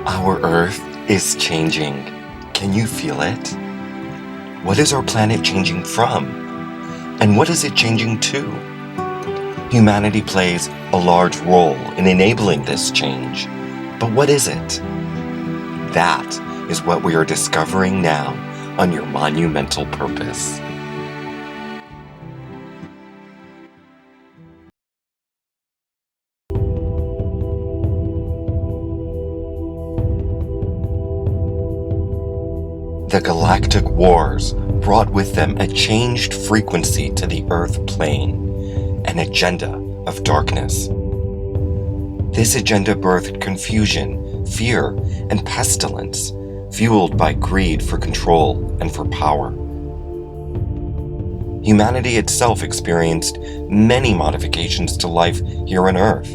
Our Earth is changing. Can you feel it? What is our planet changing from? And what is it changing to? Humanity plays a large role in enabling this change. But what is it? That is what we are discovering now on your Monumental Purpose. The Galactic Wars brought with them a changed frequency to the Earth plane, an agenda of darkness. This agenda birthed confusion, fear, and pestilence, fueled by greed for control and for power. Humanity itself experienced many modifications to life here on Earth,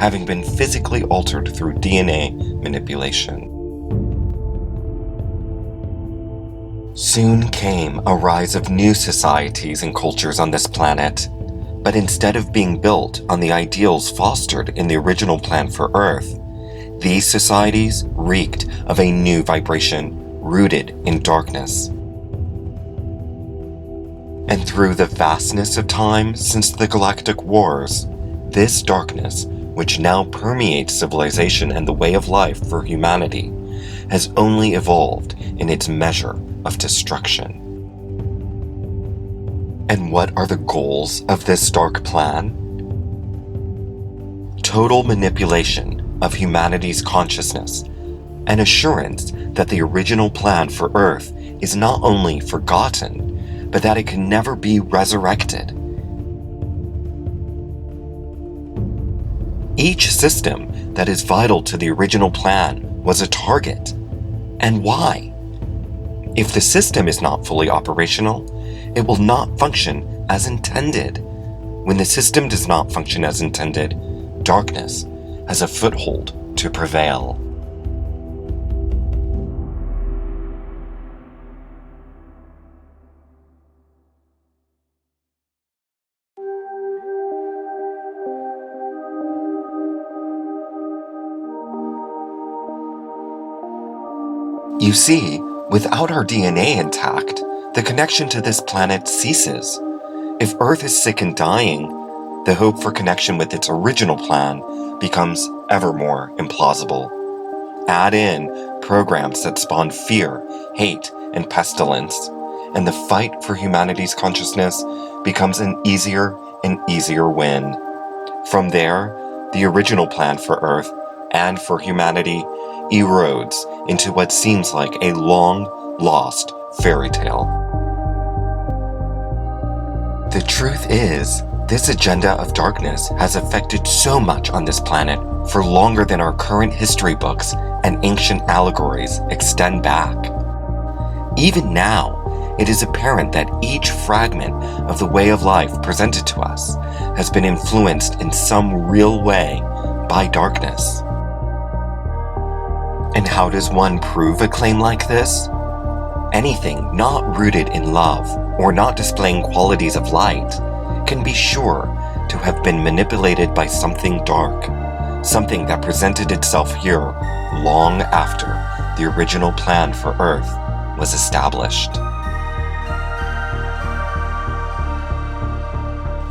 having been physically altered through DNA manipulation. Soon came a rise of new societies and cultures on this planet, but instead of being built on the ideals fostered in the original plan for Earth, these societies reeked of a new vibration rooted in darkness. And through the vastness of time since the Galactic Wars, this darkness, which now permeates civilization and the way of life for humanity, has only evolved in its measure of destruction. And what are the goals of this dark plan? Total manipulation of humanity's consciousness, an assurance that the original plan for Earth is not only forgotten, but that it can never be resurrected. Each system that is vital to the original plan was a target. And why? If the system is not fully operational, it will not function as intended. When the system does not function as intended, darkness has a foothold to prevail. You see, without our DNA intact, the connection to this planet ceases. If Earth is sick and dying, the hope for connection with its original plan becomes ever more implausible. Add in programs that spawn fear, hate, and pestilence, and the fight for humanity's consciousness becomes an easier and easier win. From there, the original plan for Earth and for humanity erodes into what seems like a long-lost fairy tale. The truth is, this agenda of darkness has affected so much on this planet for longer than our current history books and ancient allegories extend back. Even now, it is apparent that each fragment of the way of life presented to us has been influenced in some real way by darkness. And how does one prove a claim like this? Anything not rooted in love or not displaying qualities of light can be sure to have been manipulated by something dark, something that presented itself here long after the original plan for Earth was established.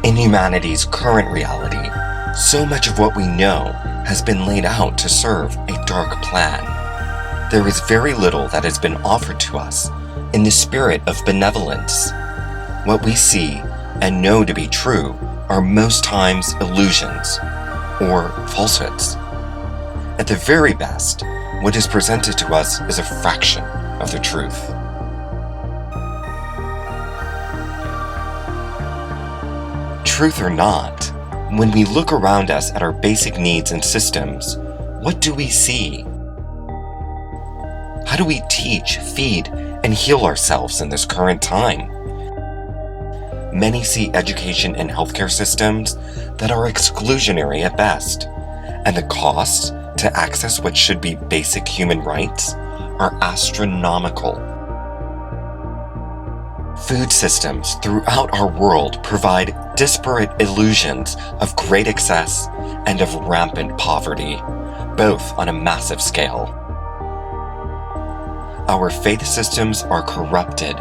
In humanity's current reality, so much of what we know has been laid out to serve a dark plan. There is very little that has been offered to us in the spirit of benevolence. What we see and know to be true are most times illusions or falsehoods. At the very best, what is presented to us is a fraction of the truth. Truth or not, when we look around us at our basic needs and systems, what do we see? How do we teach, feed, and heal ourselves in this current time? Many see education and healthcare systems that are exclusionary at best, and the costs to access what should be basic human rights are astronomical. Food systems throughout our world provide disparate illusions of great excess and of rampant poverty, both on a massive scale. Our faith systems are corrupted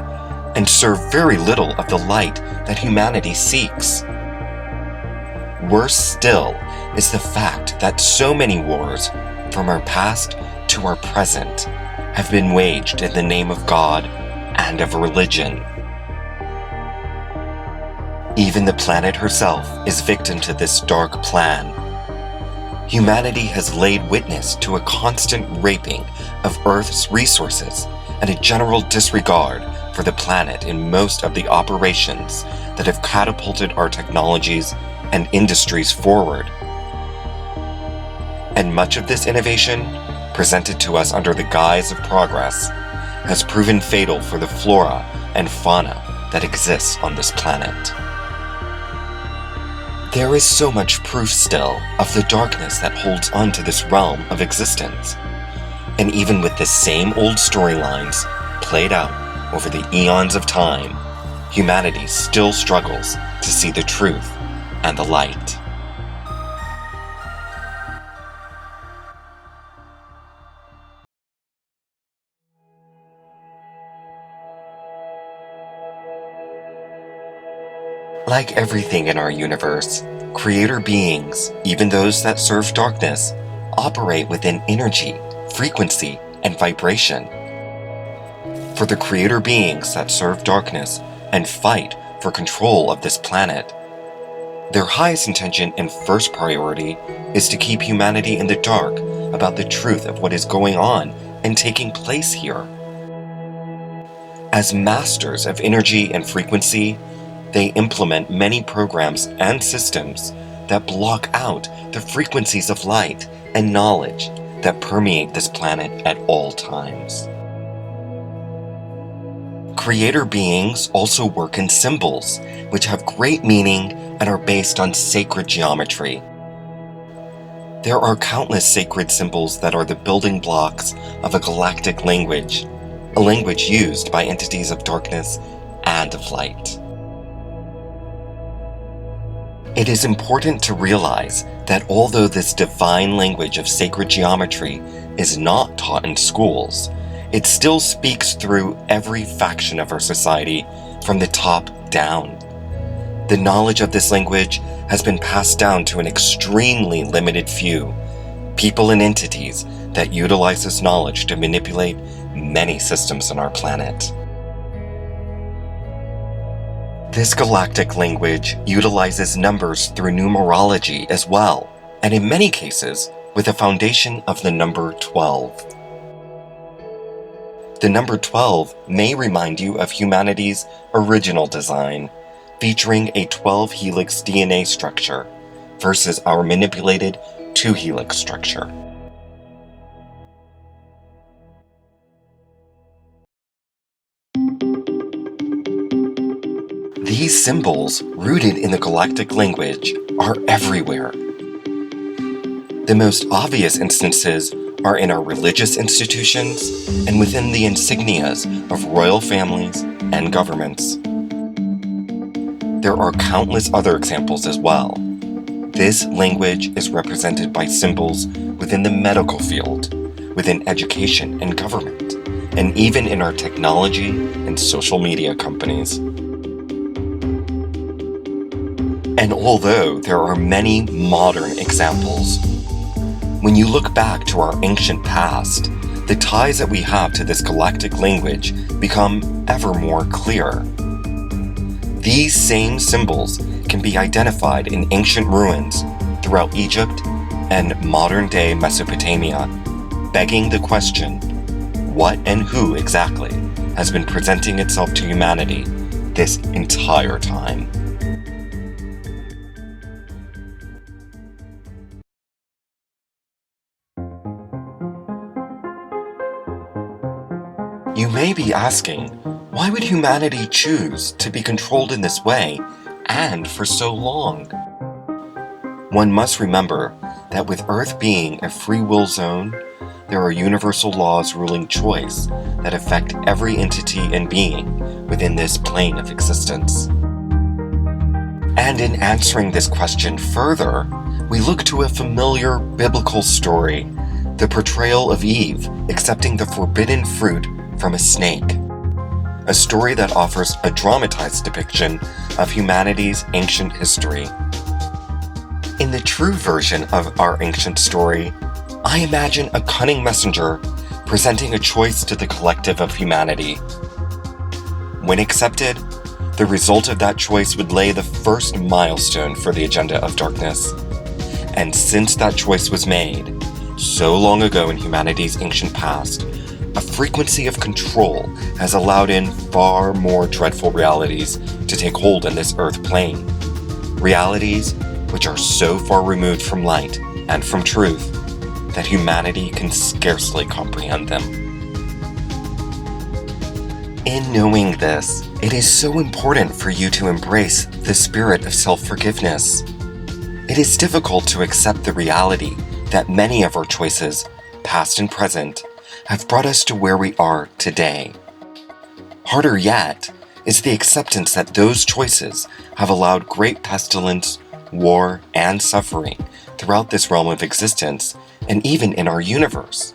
and serve very little of the light that humanity seeks. Worse still is the fact that so many wars, from our past to our present, have been waged in the name of God and of religion. Even the planet herself is victim to this dark plan. Humanity has laid witness to a constant raping of Earth's resources and a general disregard for the planet in most of the operations that have catapulted our technologies and industries forward. And much of this innovation, presented to us under the guise of progress, has proven fatal for the flora and fauna that exists on this planet. There is so much proof still of the darkness that holds on to this realm of existence. And even with the same old storylines played out over the eons of time, humanity still struggles to see the truth and the light. Like everything in our universe, creator beings, even those that serve darkness, operate within energy, frequency, and vibration. For the creator beings that serve darkness and fight for control of this planet, their highest intention and first priority is to keep humanity in the dark about the truth of what is going on and taking place here. As masters of energy and frequency, they implement many programs and systems that block out the frequencies of light and knowledge that permeate this planet at all times. Creator beings also work in symbols, which have great meaning and are based on sacred geometry. There are countless sacred symbols that are the building blocks of a galactic language, a language used by entities of darkness and of light. It is important to realize that although this divine language of sacred geometry is not taught in schools, it still speaks through every faction of our society from the top down. The knowledge of this language has been passed down to an extremely limited few, people and entities that utilize this knowledge to manipulate many systems on our planet. This galactic language utilizes numbers through numerology as well, and in many cases, with a foundation of the number 12. The number 12 may remind you of humanity's original design, featuring a 12-helix DNA structure versus our manipulated 2-helix structure. These symbols, rooted in the galactic language, are everywhere. The most obvious instances are in our religious institutions and within the insignias of royal families and governments. There are countless other examples as well. This language is represented by symbols within the medical field, within education and government, and even in our technology and social media companies. And although there are many modern examples, when you look back to our ancient past, the ties that we have to this galactic language become ever more clear. These same symbols can be identified in ancient ruins throughout Egypt and modern-day Mesopotamia, begging the question, what and who exactly has been presenting itself to humanity this entire time? You may be asking, why would humanity choose to be controlled in this way and for so long? One must remember that with Earth being a free will zone, there are universal laws ruling choice that affect every entity and being, within this plane of existence. And in answering this question further, we look to a familiar biblical story, the portrayal of Eve accepting the forbidden fruit from a snake. A story that offers a dramatized depiction of humanity's ancient history. In the true version of our ancient story, I imagine a cunning messenger presenting a choice to the collective of humanity. When accepted, the result of that choice would lay the first milestone for the agenda of darkness. And since that choice was made, so long ago in humanity's ancient past, a frequency of control has allowed in far more dreadful realities to take hold in this earth plane. Realities which are so far removed from light and from truth that humanity can scarcely comprehend them. In knowing this, it is so important for you to embrace the spirit of self-forgiveness. It is difficult to accept the reality that many of our choices, past and present, have brought us to where we are today. Harder yet is the acceptance that those choices have allowed great pestilence, war, and suffering throughout this realm of existence, and even in our universe.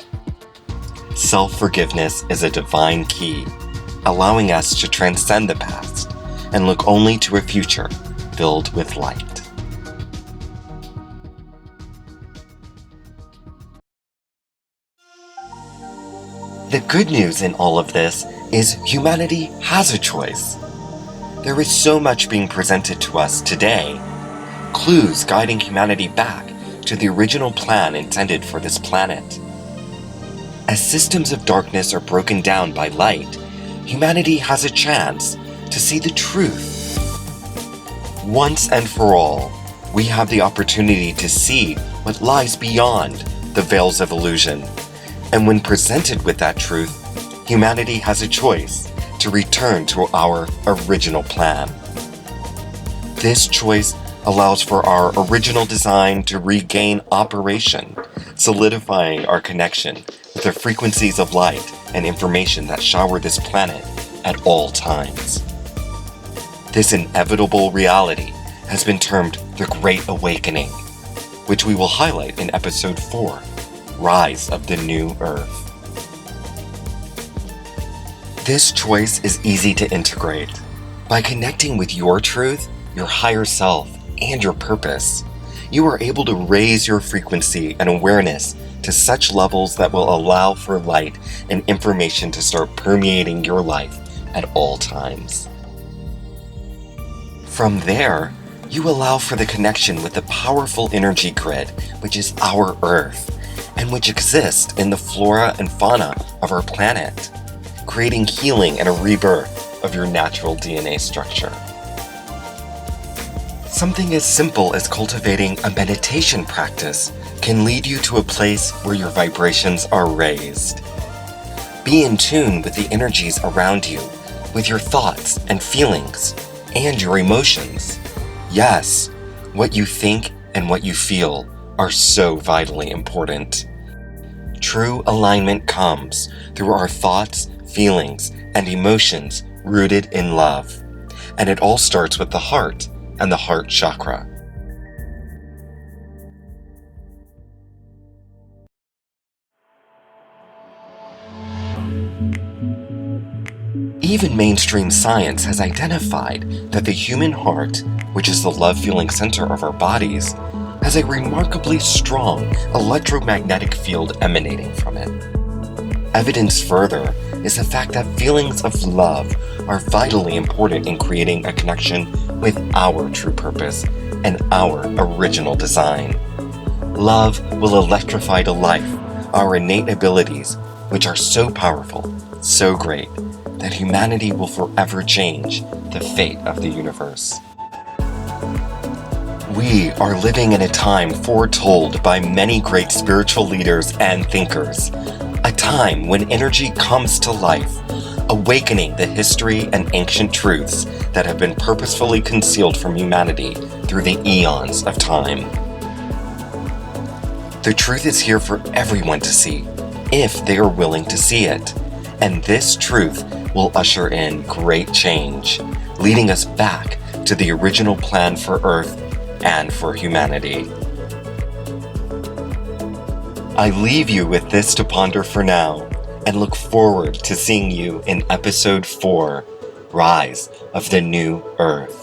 Self-forgiveness is a divine key, allowing us to transcend the past and look only to a future filled with light. The good news in all of this is humanity has a choice. There is so much being presented to us today, clues guiding humanity back to the original plan intended for this planet. As systems of darkness are broken down by light, humanity has a chance to see the truth. Once and for all, we have the opportunity to see what lies beyond the veils of illusion. And when presented with that truth, humanity has a choice to return to our original plan. This choice allows for our original design to regain operation, solidifying our connection with the frequencies of light and information that shower this planet at all times. This inevitable reality has been termed the Great Awakening, which we will highlight in Episode 4, Rise of the New Earth. This choice is easy to integrate. By connecting with your truth, your higher self, and your purpose, you are able to raise your frequency and awareness to such levels that will allow for light and information to start permeating your life at all times. From there, you allow for the connection with the powerful energy grid, which is our Earth, and which exists in the flora and fauna of our planet, creating healing and a rebirth of your natural DNA structure. Something as simple as cultivating a meditation practice can lead you to a place where your vibrations are raised. Be in tune with the energies around you, with your thoughts and feelings, and your emotions. Yes, what you think and what you feel are so vitally important. True alignment comes through our thoughts, feelings, and emotions rooted in love. And it all starts with the heart and the heart chakra. Even mainstream science has identified that the human heart, which is the love-feeling center of our bodies, has a remarkably strong electromagnetic field emanating from it. Evidence further is the fact that feelings of love are vitally important in creating a connection with our true purpose and our original design. Love will electrify to life our innate abilities, which are so powerful, so great, that humanity will forever change the fate of the universe. We are living in a time foretold by many great spiritual leaders and thinkers, a time when energy comes to life, awakening the history and ancient truths that have been purposefully concealed from humanity through the eons of time. The truth is here for everyone to see, if they are willing to see it. And this truth will usher in great change, leading us back to the original plan for Earth and for humanity. I leave you with this to ponder for now, and look forward to seeing you in Episode 4, Rise of the New Earth.